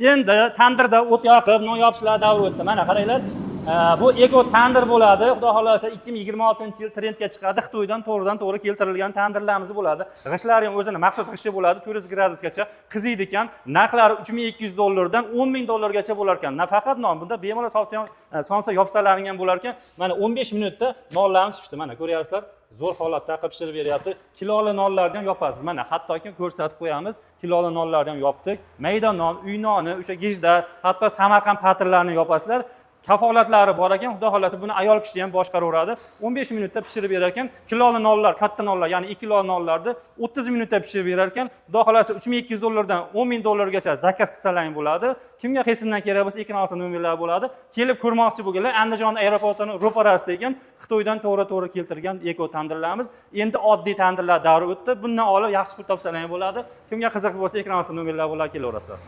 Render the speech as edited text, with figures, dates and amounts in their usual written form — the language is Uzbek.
Endi tandirda o't yoqib, non yopishlar davri o'tdi. Mana qaranglar. Bu eko tandir bo'ladi. Xudo xolasa 2026-yil trendga chiqadi. Xitoydan to'g'ridan-to'g'ri keltirilgan tandirlarimiz bo'ladi. G'ishlari ham o'zini maxsus g'ishi bo'ladi. 400 gradusgacha qiziydi ekan. Narxlari $3200 dan $10000 gacha bo'lar ekan. Nafaqat non, bunda bemalol somsa yopsalaring ham bo'lar ekan. Mana 15 minutda nonlarimiz pishdi. Mana ko'ryapsizlar. Zo'r holatda qilib pishirib beryapti. Kiloli nonlarni ham yopasiz. Mana hattoki ko'rsatib qo'yamiz. Kiloli nonlarni ham yopdik. Mayda non, uy noni, o'sha gijda, hatto Samarqand patirlarini yopasizlar. Kafolatlari bor ekan, xudo xolasa buni ayol kishi ham boshqaraveradi. 15 minutda pishirib berar ekan. Kiloli nonlar, katta nonlar, ya'ni 2 kilo nonlarni 30 minutda pishirib berar ekan. Xudo xolasa $3200 dan $10000 gacha zakaz qilsalang bo'ladi. Kimga qiysindan kerak bo'lsa, ekran nomerlari bo'ladi. Kelib ko'rmoqchi bo'lganlar Andijon aeroportining ro'parasida ekan, Xitoydan to'g'ri keltirgan eko tandirlarimiz. Endi oddiy tandirlar davri o'tdi. Bundan olib yaxshi pul topsalang bo'ladi. Kimga qiziq bo'lsa, ekran nomerlari bilan kelaverasizlar.